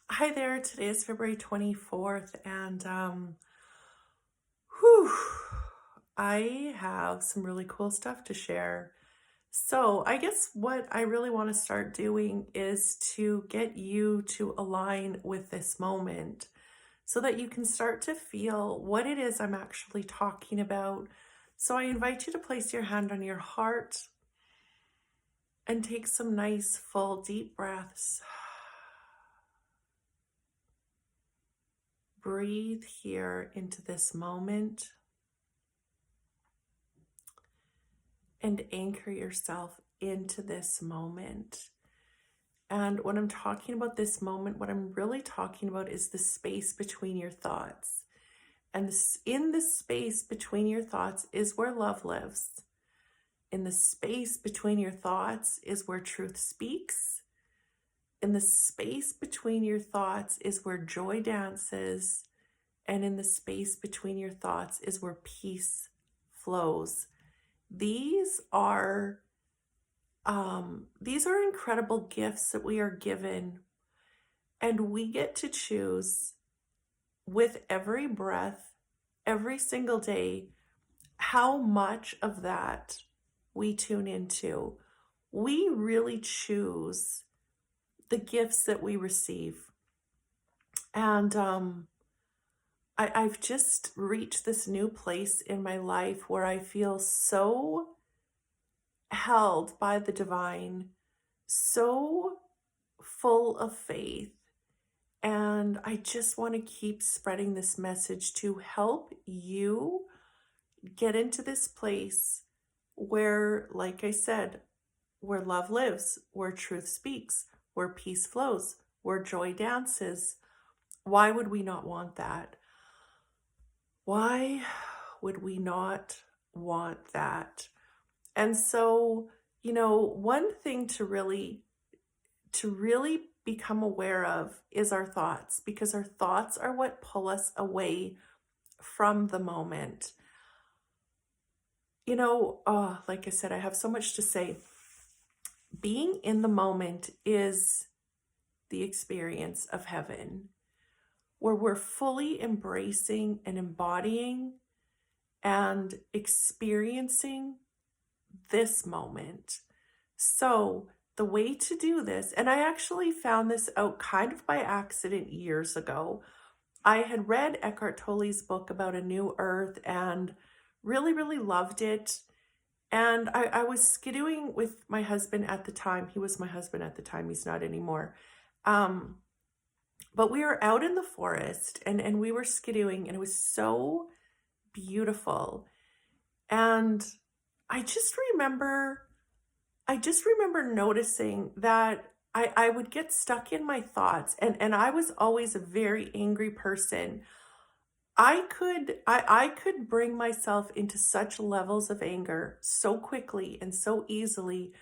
Hi there. Today is February 24th, and whew, I have some really cool stuff to share. So, I guess what I really want to start doing is to get you to align with this moment so that you can start to feel what it is I'm actually talking about. So, I invite you to place your hand on your heart and take some nice, full, deep breaths. Breathe here into this moment and anchor yourself into this moment. And when I'm talking about this moment, what I'm really talking about is the space between your thoughts. And in the space between your thoughts is where love lives. In the space between your thoughts is where truth speaks. In the space between your thoughts is where joy dances. And in the space between your thoughts is where peace flows. These are these are incredible gifts that we are given, and we get to choose with every breath, every single day, how much of that we tune into. We really choose the gifts that we receive. And I've just reached this new place in my life where I feel so held by the divine, so full of faith. And I just want to keep spreading this message to help you get into this place where, like I said, where love lives, where truth speaks, where peace flows, where joy dances. Why would we not want that? Why would we not want that? And so, one thing to really become aware of is our thoughts, because our thoughts are what pull us away from the moment. Like I said, I have so much to say. Being in the moment is the experience of heaven, where we're fully embracing and embodying and experiencing this moment. So, the way to do this, and I actually found this out kind of by accident years ago. I had read Eckhart Tolle's book about a new earth and really, really loved it. And I was skidooing with my husband at the time. He was my husband at the time, he's not anymore. Um, but we were out in the forest and we were skidooing, and it was so beautiful. And I just remember I just remember noticing that I would get stuck in my thoughts, and I was always a very angry person. I could bring myself into such levels of anger so quickly and so easily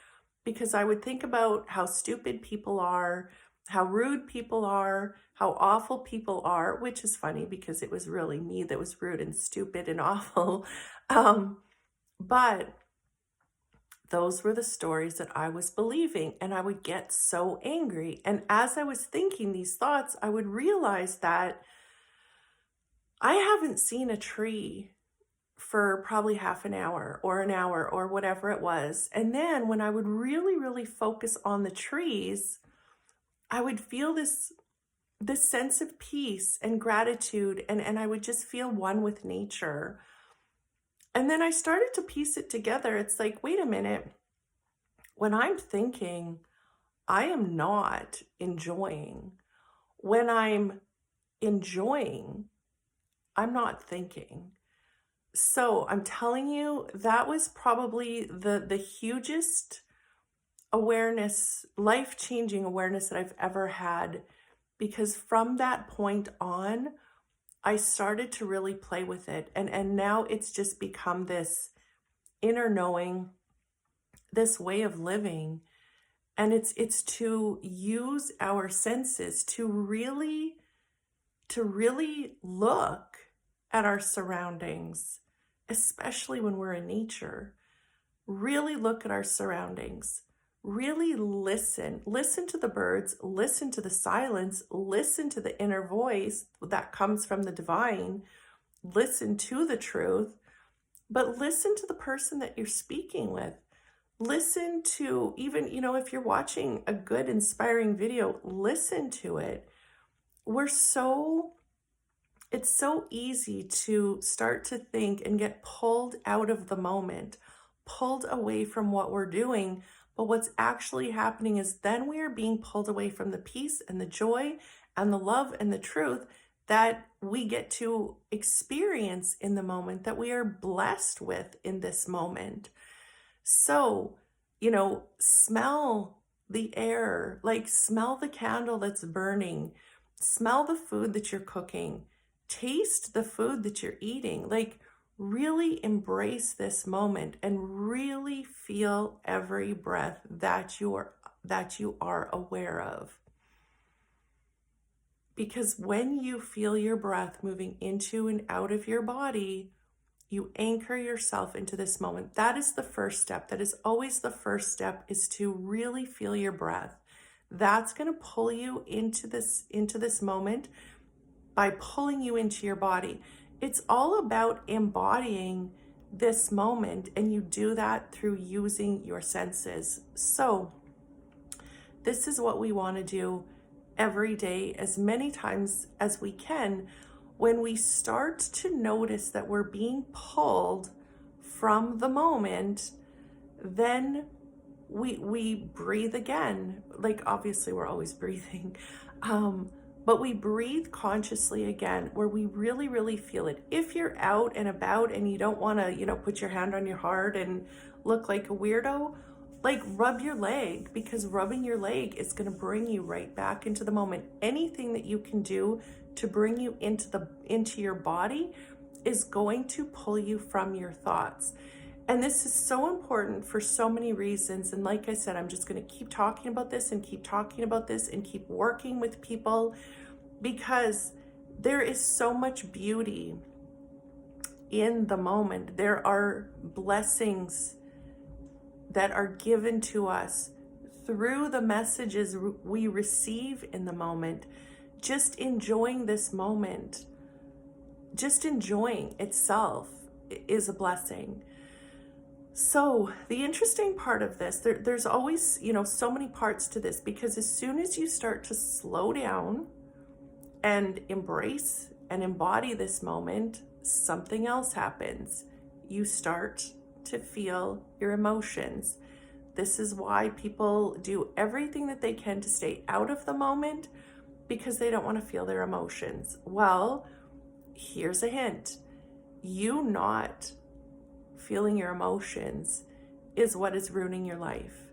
because I would think about how stupid people are, how rude people are, how awful people are, which is funny because it was really me that was rude and stupid and awful. Um, but those were the stories that I was believing, and I would get so angry. And as I was thinking these thoughts, I would realize that I haven't seen a tree for probably half an hour or whatever it was. And then when I would really, really focus on the trees, I would feel this sense of peace and gratitude, and I would just feel one with nature. And then I started to piece it together. It's like, wait a minute, when I'm thinking, I am not enjoying. When I'm enjoying, I'm not thinking. So I'm telling you, that was probably the hugest awareness, life-changing awareness that I've ever had. Because from that point on, I started to really play with it. And now it's just become this inner knowing, this way of living. And it's to use our senses to really look at our surroundings, especially when we're in nature. Really look at our surroundings. really listen. Listen to the birds, listen to the silence, listen to the inner voice that comes from the divine, listen to the truth, but listen to the person that you're speaking with. Listen to even, if you're watching a good, inspiring video, listen to it. We're so It's so easy to start to think and get pulled out of the moment, pulled away from what we're doing. But what's actually happening is then we are being pulled away from the peace and the joy and the love and the truth that we get to experience in the moment, that we are blessed with in this moment. So, smell the air, like smell the candle that's burning, smell the food that you're cooking, taste the food that you're eating. Like, really embrace this moment and really feel every breath that you are aware of. Because when you feel your breath moving into and out of your body, you anchor yourself into this moment. That is the first step. That is always the first step, is to really feel your breath. That's going to pull you into this moment by pulling you into your body. It's all about embodying this moment, and you do that through using your senses. So this is what we want to do every day, as many times as we can. When we start to notice that we're being pulled from the moment, then we breathe again. Like, obviously we're always breathing, but we breathe consciously again, where we really, really feel it. If you're out and about and you don't want to, put your hand on your heart and look like a weirdo, like, rub your leg, because rubbing your leg is going to bring you right back into the moment. Anything that you can do to bring you into your body is going to pull you from your thoughts. And this is so important for so many reasons. And like I said, I'm just going to keep talking about this and keep talking about this and keep working with people, because there is so much beauty in the moment. There are blessings that are given to us through the messages we receive in the moment. Just enjoying this moment, just enjoying itself is a blessing. So the interesting part of this, there's always, so many parts to this, because as soon as you start to slow down and embrace and embody this moment, something else happens. You start to feel your emotions. This is why people do everything that they can to stay out of the moment, because they don't want to feel their emotions. Well, here's a hint. You not feeling your emotions is what is ruining your life,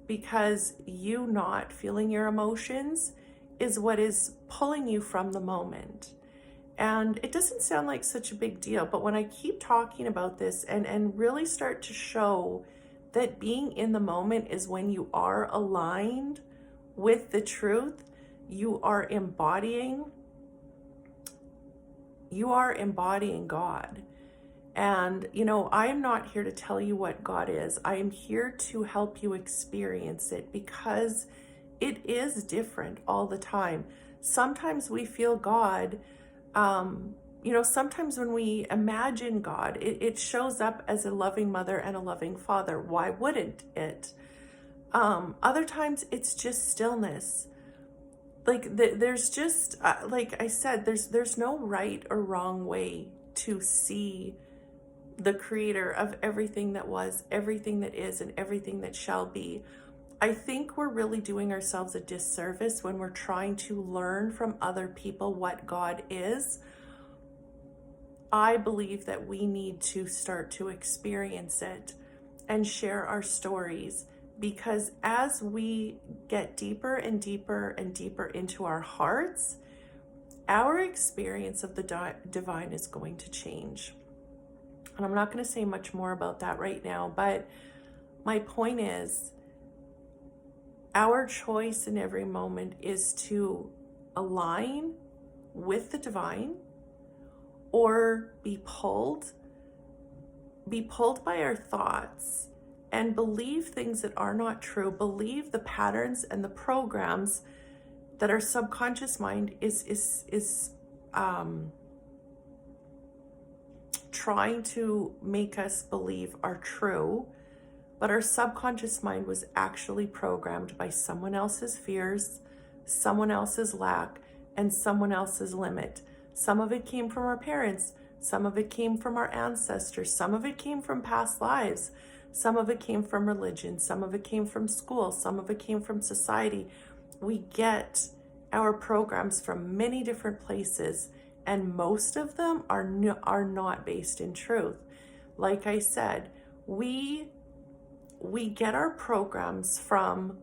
because you not feeling your emotions is what is pulling you from the moment. And it doesn't sound like such a big deal, but when I keep talking about this and really start to show that being in the moment is when you are aligned with the truth, you are embodying God. And, I am not here to tell you what God is. I am here to help you experience it, because it is different all the time. Sometimes we feel God, sometimes when we imagine God, it shows up as a loving mother and a loving father. Why wouldn't it? Other times it's just stillness. Like, there's just, like I said, there's no right or wrong way to see the creator of everything that was, everything that is, and everything that shall be. I think we're really doing ourselves a disservice when we're trying to learn from other people what God is. I believe that we need to start to experience it and share our stories, because as we get deeper and deeper and deeper into our hearts, our experience of the divine is going to change. And I'm not going to say much more about that right now, but my point is, our choice in every moment is to align with the divine, or be pulled by our thoughts and believe things that are not true, believe the patterns and the programs that our subconscious mind is trying to make us believe are true. But our subconscious mind was actually programmed by someone else's fears, someone else's lack, and someone else's limit. Some of it came from our parents, some of it came from our ancestors, some of it came from past lives, some of it came from religion, some of it came from school, some of it came from society. We get our programs from many different places, and most of them are not based in truth. Like I said, we get our programs from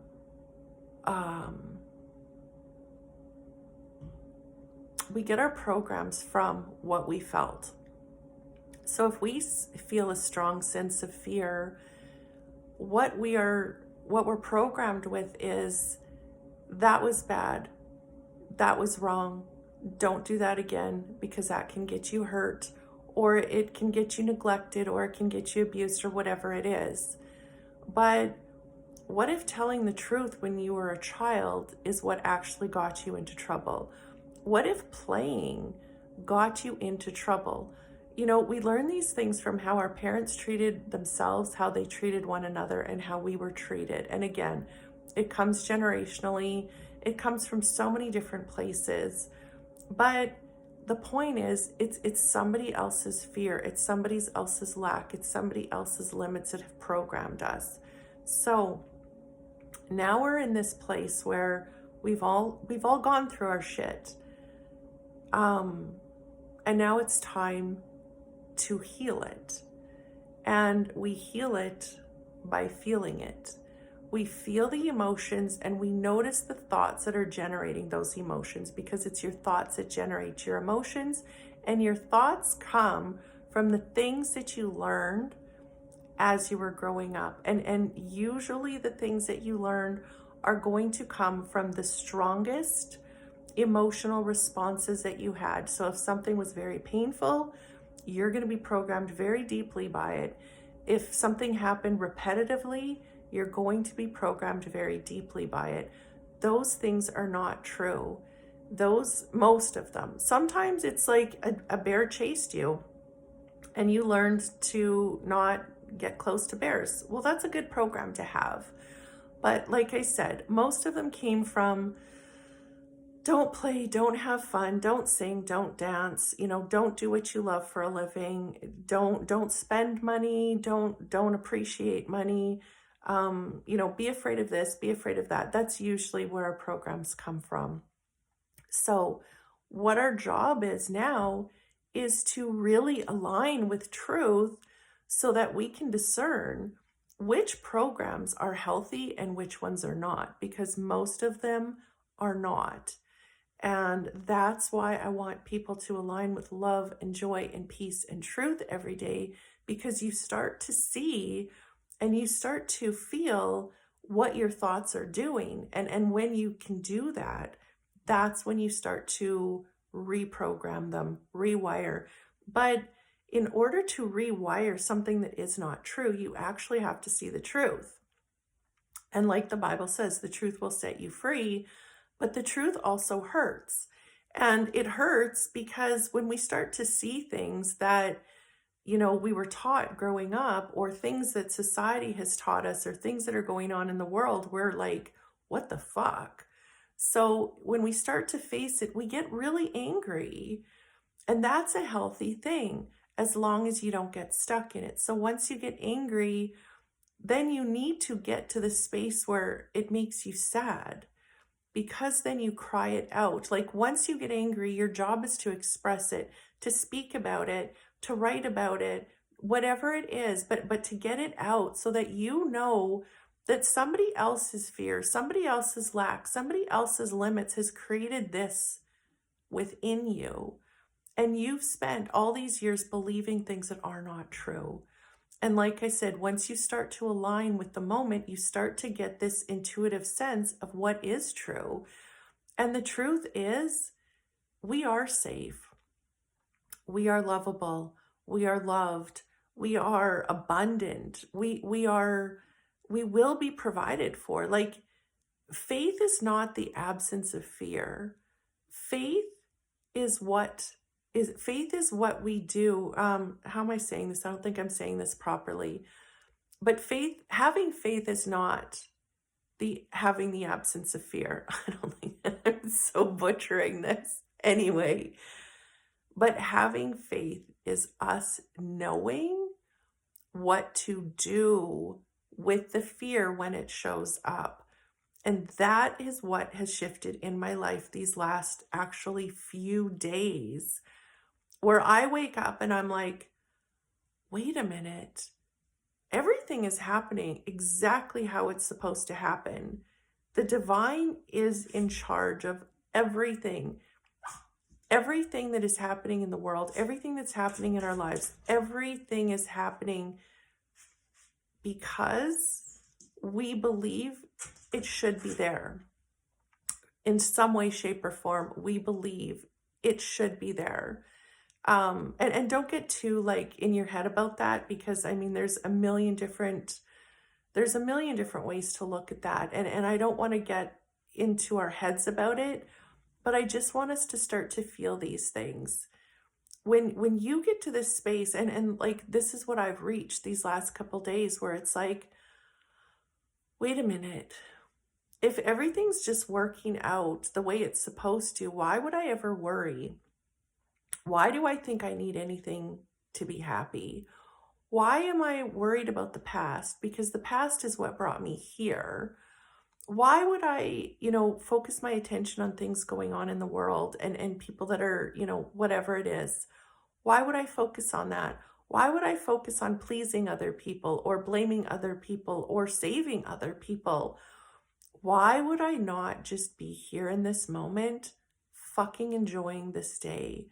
what we felt. So if we feel a strong sense of fear, what we're programmed with is, that was bad, that was wrong, don't do that again, because that can get you hurt, or it can get you neglected, or it can get you abused, or whatever it is. But what if telling the truth when you were a child is what actually got you into trouble? What if playing got you into trouble? You know, we learn these things from how our parents treated themselves, how they treated one another, and how we were treated. And again, it comes generationally, it comes from so many different places. But the point is, it's somebody else's fear, it's somebody else's lack, it's somebody else's limits that have programmed us. So now we're in this place where we've all gone through our shit. And now it's time to heal it. And we heal it by feeling it. We feel the emotions and we notice the thoughts that are generating those emotions, because it's your thoughts that generate your emotions, and your thoughts come from the things that you learned as you were growing up. And usually the things that you learned are going to come from the strongest emotional responses that you had. So if something was very painful, you're going to be programmed very deeply by it. If something happened repetitively, you're going to be programmed very deeply by it. Those things are not true. Most of them. Sometimes it's like a bear chased you and you learned to not get close to bears. Well, that's a good program to have. But like I said, most of them came from, don't play, don't have fun, don't sing, don't dance, don't do what you love for a living, don't spend money, don't appreciate money, be afraid of this, be afraid of that. That's usually where our programs come from. So what our job is now is to really align with truth so that we can discern which programs are healthy and which ones are not, because most of them are not. And that's why I want people to align with love and joy and peace and truth every day, because you start to see and you start to feel what your thoughts are doing. And when you can do that, that's when you start to reprogram them, rewire. But in order to rewire something that is not true, you actually have to see the truth. And like the Bible says, the truth will set you free, but the truth also hurts. And it hurts because when we start to see things that, we were taught growing up, or things that society has taught us, or things that are going on in the world, we're like, what the fuck? So when we start to face it, we get really angry. And that's a healthy thing, as long as you don't get stuck in it. So once you get angry, then you need to get to the space where it makes you sad, because then you cry it out. Like once you get angry, your job is to express it, to speak about it, to write about it, whatever it is, but to get it out so that you know that somebody else's fear, somebody else's lack, somebody else's limits has created this within you. And you've spent all these years believing things that are not true. And like I said, once you start to align with the moment, you start to get this intuitive sense of what is true. And the truth is, we are safe. We are lovable. We are loved. We are abundant. We will be provided for. Like, faith is not the absence of fear. Faith faith is what we do. How am I saying this? I don't think I'm saying this properly. But having faith is not the having the absence of fear. I don't think I'm so butchering this anyway. But having faith is us knowing what to do with the fear when it shows up. And that is what has shifted in my life these last actually few days, where I wake up and I'm like, wait a minute, everything is happening exactly how it's supposed to happen. The divine is in charge of everything. Everything that is happening in the world, everything that's happening in our lives, everything is happening because we believe it should be there. In some way, shape, or form, we believe it should be there. And don't get too like in your head about that, because I mean there's a million different ways to look at that. And I don't want to get into our heads about it, but I just want us to start to feel these things. When you get to this space, and like this is what I've reached these last couple days, where it's like, wait a minute, if everything's just working out the way it's supposed to, why would I ever worry? Why do I think I need anything to be happy? Why am I worried about the past? Because the past is what brought me here. Why would I, focus my attention on things going on in the world and people that are, whatever it is? Why would I focus on that? Why would I focus on pleasing other people or blaming other people or saving other people? Why would I not just be here in this moment, fucking enjoying this day?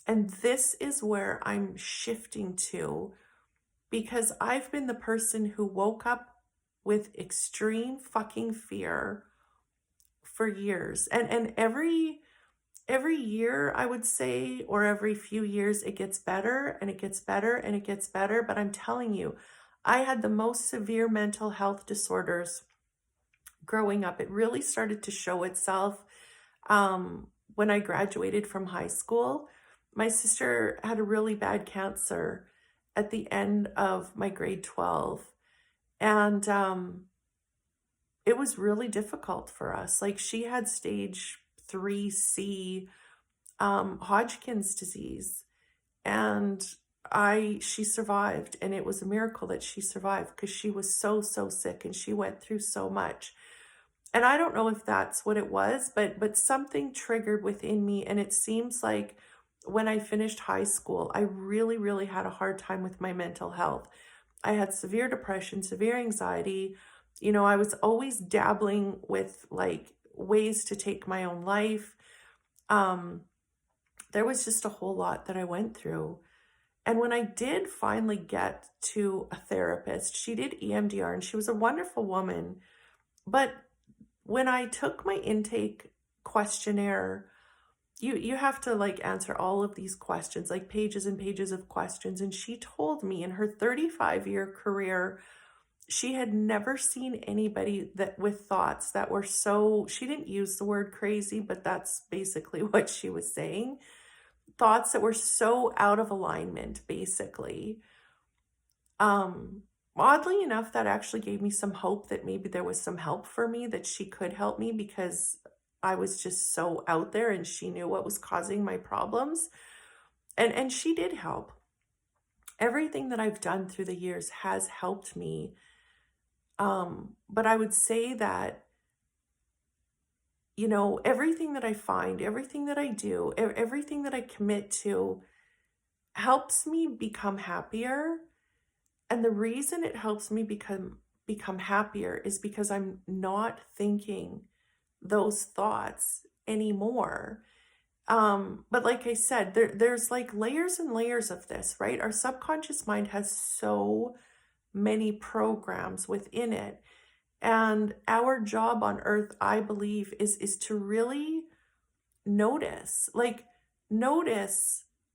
And this is where I'm shifting to, because I've been the person who woke up with extreme fucking fear for years. And every year, I would say, or every few years, it gets better and it gets better and it gets better. But I'm telling you, I had the most severe mental health disorders growing up. It really started to show itself when I graduated from high school. My sister had a really bad cancer at the end of my grade 12. And it was really difficult for us. Like, she had stage 3C Hodgkin's disease. And she survived. And it was a miracle that she survived, because she was so sick and she went through so much. And I don't know if that's what it was, but something triggered within me. And it seems like when I finished high school, I really had a hard time with my mental health. I had severe depression, severe anxiety. I was always dabbling with like ways to take my own life. There was just a whole lot that I went through. And when I did finally get to a therapist, she did EMDR and she was a wonderful woman. But when I took my intake questionnaire, you have to like answer all of these questions, like pages and pages of questions. And she told me in her 35-year career, she had never seen anybody that with thoughts that were so, she didn't use the word crazy, but that's basically what she was saying. Thoughts that were so out of alignment, basically. Oddly enough, that actually gave me some hope that maybe there was some help for me, that she could help me, because I was just so out there and she knew what was causing my problems. And she did help. Everything that I've done through the years has helped me. But I would say that, everything that I find, everything that I do, everything that I commit to helps me become happier. And the reason it helps me become happier is because I'm not thinking those thoughts anymore. But like I said, there's like layers and layers of this, right? Our subconscious mind has so many programs within it. And our job on earth, I believe, is to really notice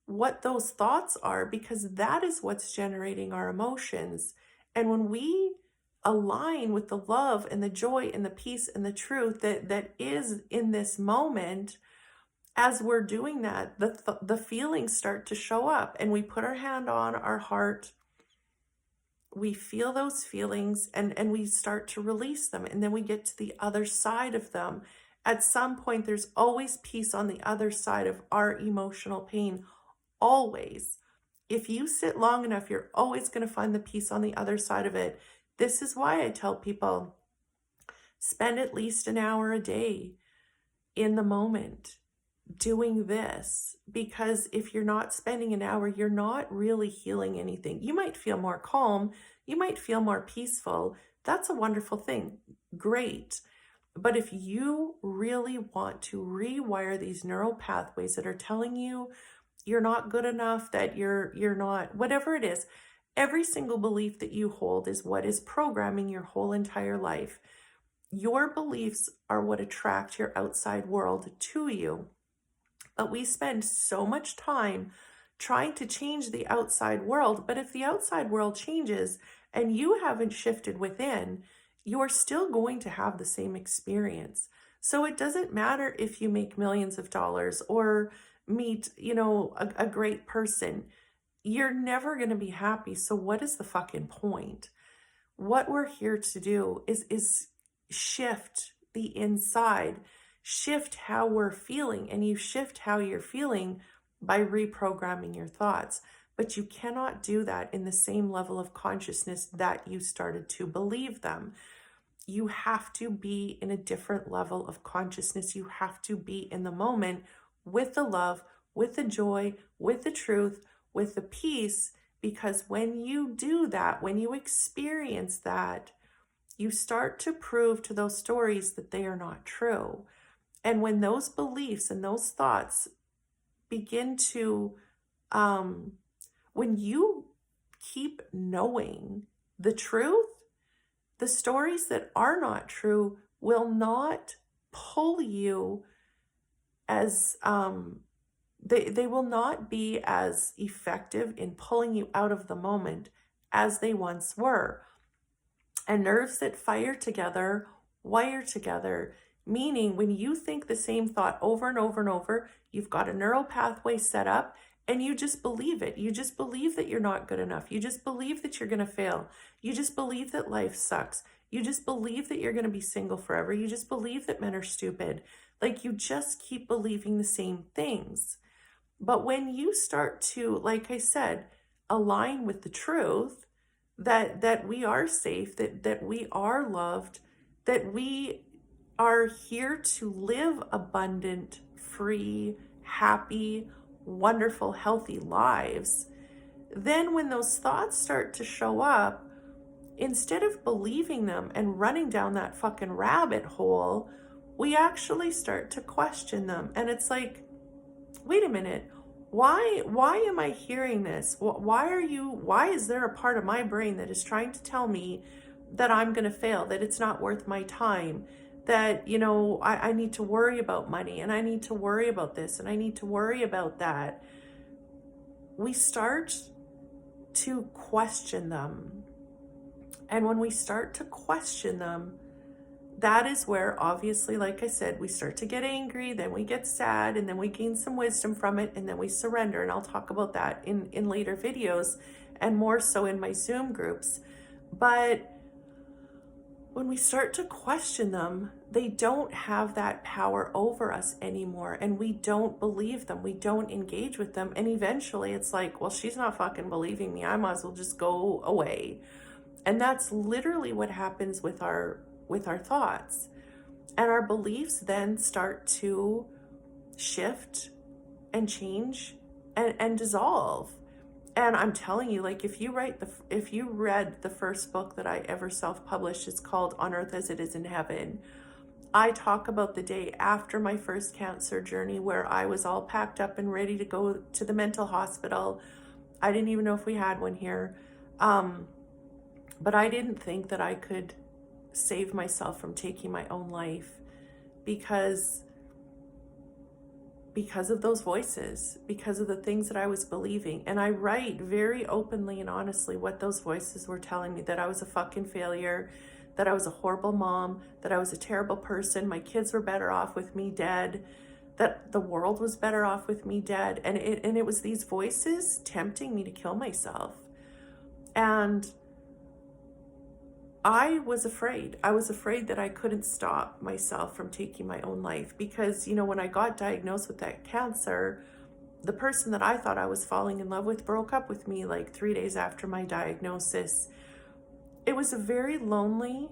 what those thoughts are, because that is what's generating our emotions. And when we align with the love and the joy and the peace and the truth that is in this moment, as we're doing that, the feelings start to show up, and we put our hand on our heart, we feel those feelings, and we start to release them, and then we get to the other side of them. At some point, there's always peace on the other side of our emotional pain. Always. If you sit long enough, you're always going to find the peace on the other side of it. This is why I tell people, spend at least an hour a day in the moment doing this, because if you're not spending an hour, you're not really healing anything. You might feel more calm, you might feel more peaceful. That's a wonderful thing. Great. But if you really want to rewire these neural pathways that are telling you you're not good enough, that you're not, whatever it is, every single belief that you hold is what is programming your whole entire life. Your beliefs are what attract your outside world to you. But we spend so much time trying to change the outside world. But if the outside world changes and you haven't shifted within, you're still going to have the same experience. So it doesn't matter if you make millions of dollars or meet, a great person. You're never going to be happy. So what is the fucking point? What we're here to do is shift the inside, shift how we're feeling, and you shift how you're feeling by reprogramming your thoughts. But you cannot do that in the same level of consciousness that you started to believe them. You have to be in a different level of consciousness. You have to be in the moment with the love, with the joy, with the truth, with the peace, because when you do that, when you experience that, you start to prove to those stories that they are not true. And when those beliefs and those thoughts begin to, when you keep knowing the truth, the stories that are not true will not pull you as, they will not be as effective in pulling you out of the moment as they once were. And nerves that fire together, wire together, meaning when you think the same thought over and over and over, you've got a neural pathway set up and you just believe it. You just believe that you're not good enough. You just believe that you're going to fail. You just believe that life sucks. You just believe that you're going to be single forever. You just believe that men are stupid. Like, you just keep believing the same things. But when you start to, like I said, align with the truth, that we are safe, that we are loved, that we are here to live abundant, free, happy, wonderful, healthy lives, then when those thoughts start to show up, instead of believing them and running down that fucking rabbit hole, we actually start to question them. And it's like, wait a minute, why am I hearing this? Why is there a part of my brain that is trying to tell me that I'm going to fail, that it's not worth my time, that, I need to worry about money, and I need to worry about this, and I need to worry about that? We start to question them. And when we start to question them, that is where, obviously, like I said, we start to get angry, then we get sad, and then we gain some wisdom from it, and then we surrender. And I'll talk about that in later videos, and more so in my Zoom groups. But when we start to question them, they don't have that power over us anymore, and we don't believe them. We don't engage with them. And eventually it's like, well, she's not fucking believing me. I might as well just go away. And that's literally what happens with our thoughts. And our beliefs then start to shift and change and dissolve. And I'm telling you, like, if you read the first book that I ever self-published, it's called On Earth as It Is in Heaven. I talk about the day after my first cancer journey, where I was all packed up and ready to go to the mental hospital. I didn't even know if we had one here. But I didn't think that I could save myself from taking my own life, because because of those voices, because of the things that I was believing. And I write very openly and honestly what those voices were telling me, that I was a fucking failure, that I was a horrible mom, that I was a terrible person, my kids were better off with me dead, that the world was better off with me dead. And it was these voices tempting me to kill myself. And I was afraid. I was afraid that I couldn't stop myself from taking my own life because, when I got diagnosed with that cancer, the person that I thought I was falling in love with broke up with me like 3 days after my diagnosis. It was a very lonely,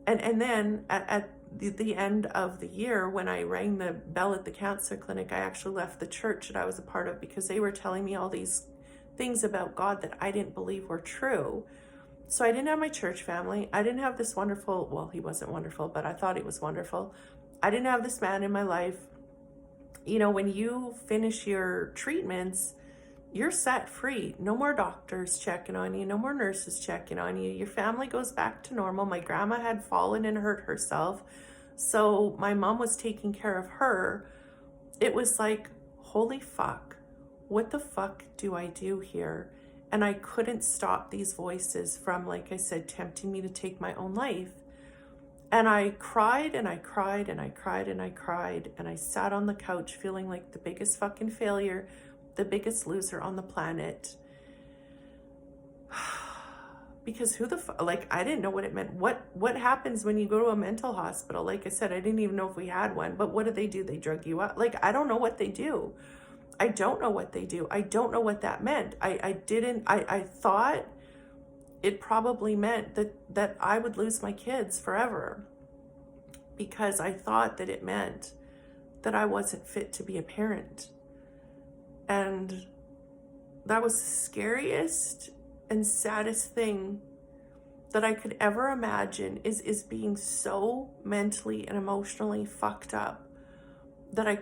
and then at the end of the year, when I rang the bell at the cancer clinic, I actually left the church that I was a part of because they were telling me all these things about God that I didn't believe were true. So I didn't have my church family. I didn't have this wonderful, well, he wasn't wonderful, but I thought he was wonderful. I didn't have this man in my life. When you finish your treatments, you're set free. No more doctors checking on you. No more nurses checking on you. Your family goes back to normal. My grandma had fallen and hurt herself, so my mom was taking care of her. It was like, holy fuck, what the fuck do I do here? And I couldn't stop these voices from, like I said, tempting me to take my own life. And I cried and I cried and I cried and I cried. And I sat on the couch feeling like the biggest fucking failure, the biggest loser on the planet. Because who the fuck, I didn't know what it meant. What happens when you go to a mental hospital? Like I said, I didn't even know if we had one, but what do? They drug you up. I don't know what they do. I don't know what they do. I don't know what that meant. I thought it probably meant that I would lose my kids forever, because I thought that it meant that I wasn't fit to be a parent. And that was the scariest and saddest thing that I could ever imagine, is being so mentally and emotionally fucked up that I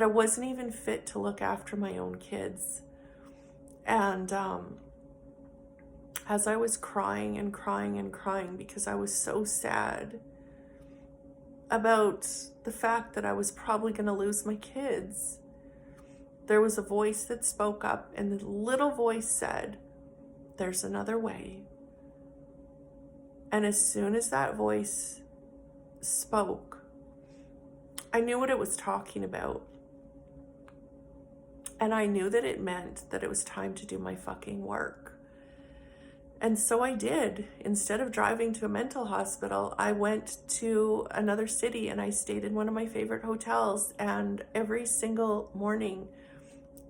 wasn't even fit to look after my own kids. And as I was crying and crying and crying because I was so sad about the fact that I was probably going to lose my kids, there was a voice that spoke up, and the little voice said, "There's another way." And as soon as that voice spoke, I knew what it was talking about. And I knew that it meant that it was time to do my fucking work. And so I did. Instead of driving to a mental hospital, I went to another city and I stayed in one of my favorite hotels. And every single morning,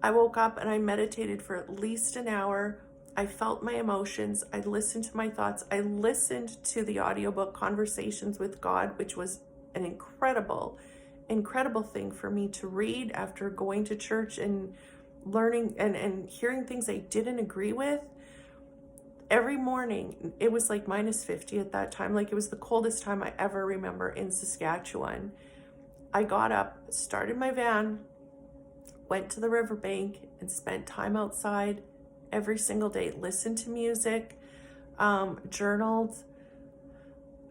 I woke up and I meditated for at least an hour. I felt my emotions. I listened to my thoughts. I listened to the audiobook Conversations with God, which was an incredible thing for me to read after going to church and learning and hearing things I didn't agree with. Every morning, it was like minus 50 at that time. It was the coldest time I ever remember in Saskatchewan. I got up, started my van, went to the riverbank, and spent time outside every single day. Listened to music, journaled.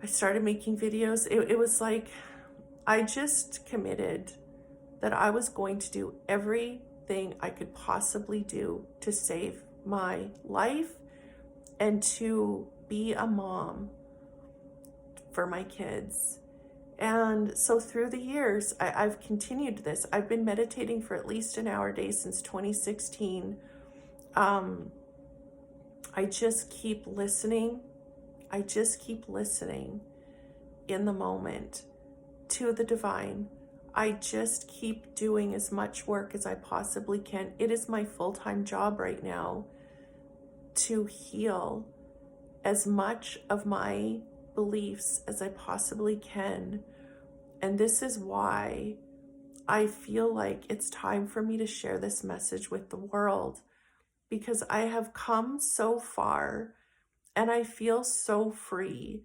I started making videos. It was like I just committed that I was going to do everything I could possibly do to save my life and to be a mom for my kids. And so through the years, I've continued this. I've been meditating for at least an hour a day since 2016. I just keep listening. I just keep listening in the moment to the divine. I just keep doing as much work as I possibly can. It is my full-time job right now to heal as much of my beliefs as I possibly can. And this is why I feel like it's time for me to share this message with the world, because I have come so far and I feel so free,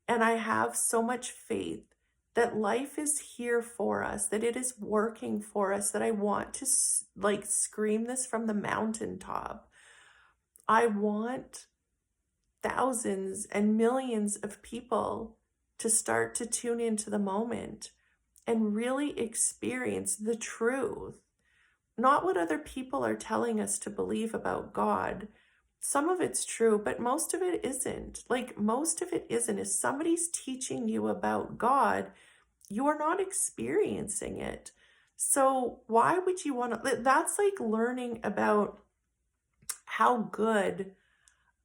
and I have so much faith that life is here for us, that it is working for us, that I want to scream this from the mountaintop. I want thousands and millions of people to start to tune into the moment and really experience the truth, not what other people are telling us to believe about God. Some of it's true, but most of it isn't. Like, most of it isn't. If somebody's teaching you about God, you are not experiencing it. So, why would you want to? That's like learning about how good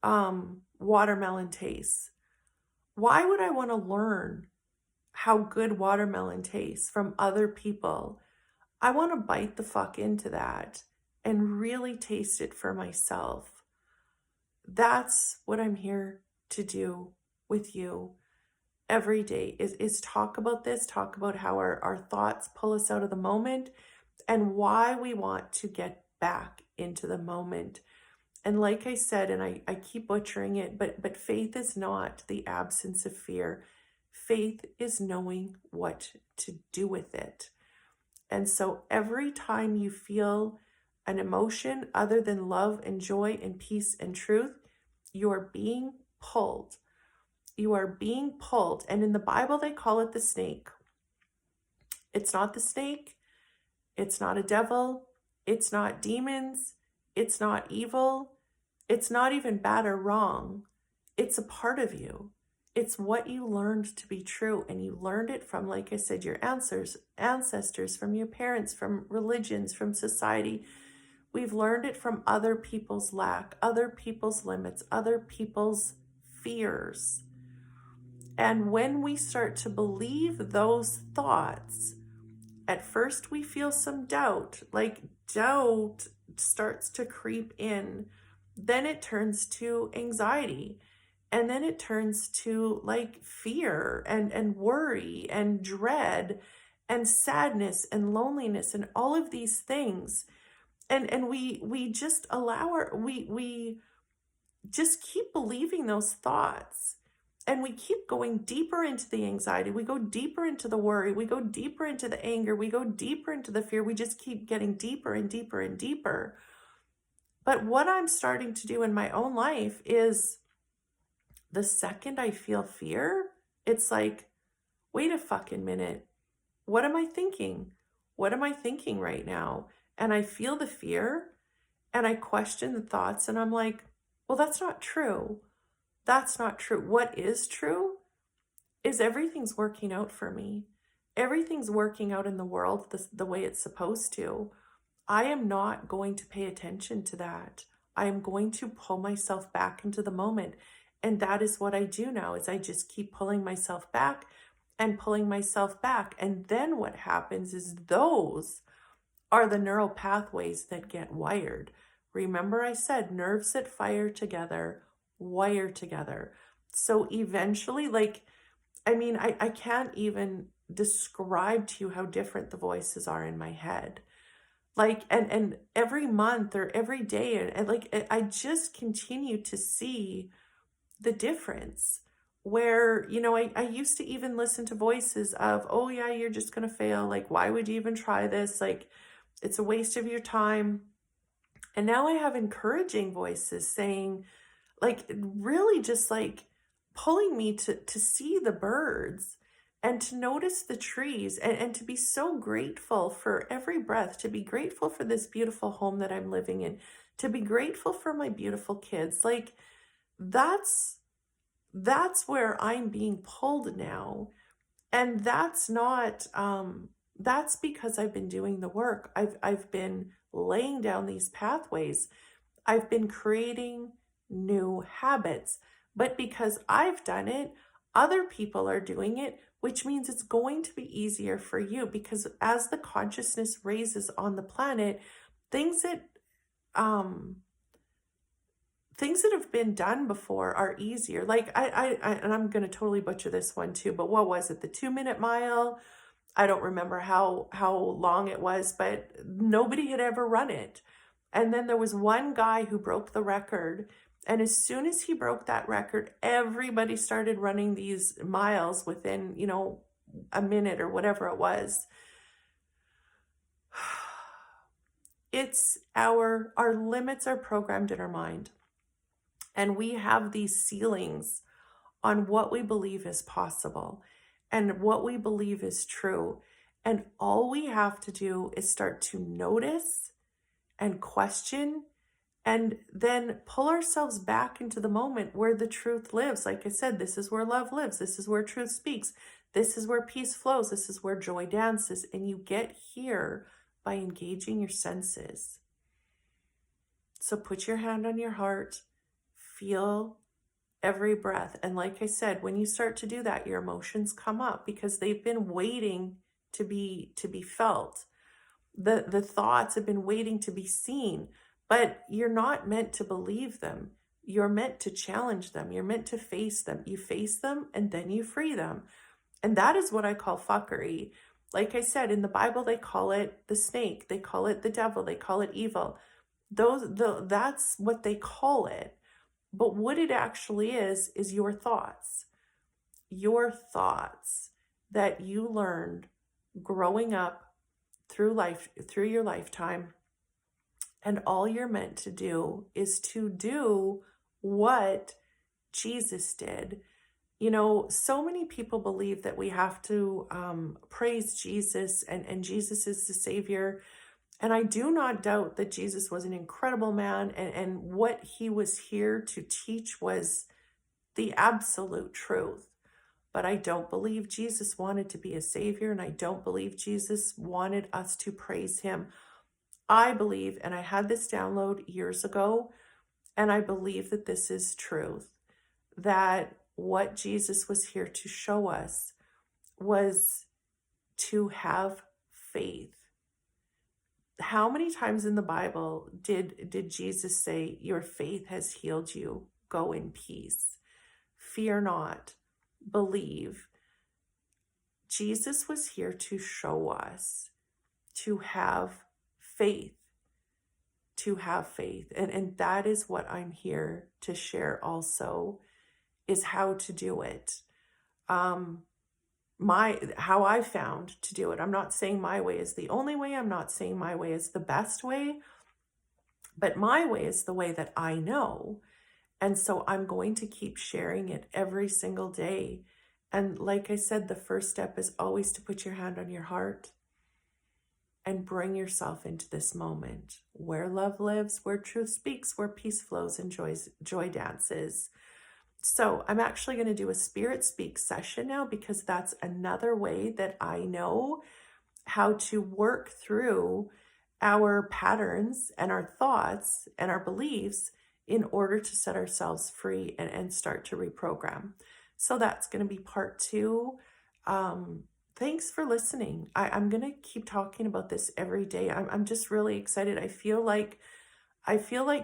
watermelon tastes. Why would I want to learn how good watermelon tastes from other people? I want to bite the fuck into that and really taste it for myself. That's what I'm here to do with you every day is talk about this, talk about how our thoughts pull us out of the moment and why we want to get back into the moment. And like I said, and I keep butchering it, but faith is not the absence of fear. Faith is knowing what to do with it. And so every time you feel an emotion other than love and joy and peace and truth, you're being pulled. You are being pulled. And in the Bible, they call it the snake. It's not the snake. It's not a devil. It's not demons. It's not evil. It's not even bad or wrong. It's a part of you. It's what you learned to be true. And you learned it from, like I said, your ancestors, from your parents, from religions, from society. We've learned it from other people's lack, other people's limits, other people's fears. And when we start to believe those thoughts, at first we feel some doubt, like doubt starts to creep in. Then it turns to anxiety. And then it turns to like fear and worry and dread and sadness and loneliness and all of these things. And we just allow we just keep believing those thoughts. And we keep going deeper into the anxiety. We go deeper into the worry. We go deeper into the anger. We go deeper into the fear. We just keep getting deeper and deeper and deeper. But what I'm starting to do in my own life is the second I feel fear, it's like, wait a fucking minute. What am I thinking? What am I thinking right now? And I feel the fear and I question the thoughts and I'm like, well, that's not true. That's not true. What is true is everything's working out for me. Everything's working out in the world the way it's supposed to. I am not going to pay attention to that. I am going to pull myself back into the moment. And that is what I do now is I just keep pulling myself back and pulling myself back. And then what happens is those are the neural pathways that get wired. Remember I said nerves that fire together, wire together. So eventually, like, I mean, I can't even describe to you how different the voices are in my head. Like, and every month or every day, and like, I just continue to see the difference where, you know, I used to even listen to voices of, oh yeah, you're just going to fail. Like, why would you even try this? Like, it's a waste of your time. And now I have encouraging voices saying, like, really just like pulling me to see the birds and to notice the trees and to be so grateful for every breath, to be grateful for this beautiful home that I'm living in, to be grateful for my beautiful kids. Like, that's where I'm being pulled now. And that's not that's because I've been doing the work. I've been laying down these pathways. I've been creating new habits. But because I've done it, other people are doing it, which means it's going to be easier for you because as the consciousness raises on the planet, things that have been done before are easier. Like I and I'm going to totally butcher this one too, but what was it? The 2-minute mile? I don't remember how long it was, but nobody had ever run it. And then there was one guy who broke the record. And as soon as he broke that record, everybody started running these miles within, you know, a minute or whatever it was. It's our limits are programmed in our mind. And we have these ceilings on what we believe is possible and what we believe is true. And all we have to do is start to notice and question and then pull ourselves back into the moment where the truth lives. Like I said, this is where love lives. This is where truth speaks. This is where peace flows. This is where joy dances. And you get here by engaging your senses. So put your hand on your heart, feel every breath. And like I said, when you start to do that, your emotions come up because they've been waiting to be felt. The thoughts have been waiting to be seen, but you're not meant to believe them. You're meant to challenge them. You're meant to face them. You face them and then you free them. And that is what I call fuckery. Like I said, in the Bible, they call it the snake, they call it the devil, they call it evil. That's what they call it. But what it actually is your thoughts. Your thoughts that you learned growing up through life, through your lifetime. And all you're meant to do is to do what Jesus did. You know, so many people believe that we have to praise Jesus and Jesus is the Savior. And I do not doubt that Jesus was an incredible man and what he was here to teach was the absolute truth. But I don't believe Jesus wanted to be a savior, and I don't believe Jesus wanted us to praise him. I believe, and I had this download years ago, and I believe that this is truth, that what Jesus was here to show us was to have faith. How many times in the Bible did Jesus say, your faith has healed you, go in peace, fear not, believe? Jesus was here to show us to have faith, to have faith. And that is what I'm here to share also, is how to do it. How I found to do it. I'm not saying my way is the only way. I'm not saying my way is the best way, but my way is the way that I know. And so I'm going to keep sharing it every single day. And like I said, the first step is always to put your hand on your heart and bring yourself into this moment where love lives, where truth speaks, where peace flows and joy dances. So I'm actually going to do a Spirit Speak session now, because that's another way that I know how to work through our patterns and our thoughts and our beliefs in order to set ourselves free and start to reprogram. So that's going to be part 2. Thanks for listening. I'm going to keep talking about this every day. I'm just really excited. I feel like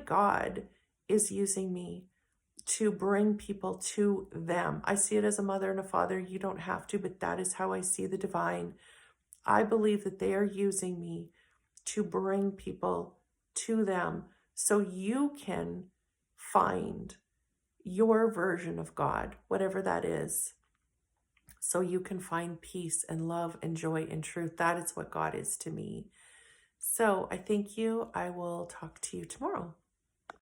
God is using me to bring people to them. I see it as a mother and a father. You don't have to, but that is how I see the divine. I believe that they are using me to bring people to them so you can find your version of God, whatever that is, so you can find peace and love and joy and truth. That is what God is to me. So I thank you. I will talk to you tomorrow.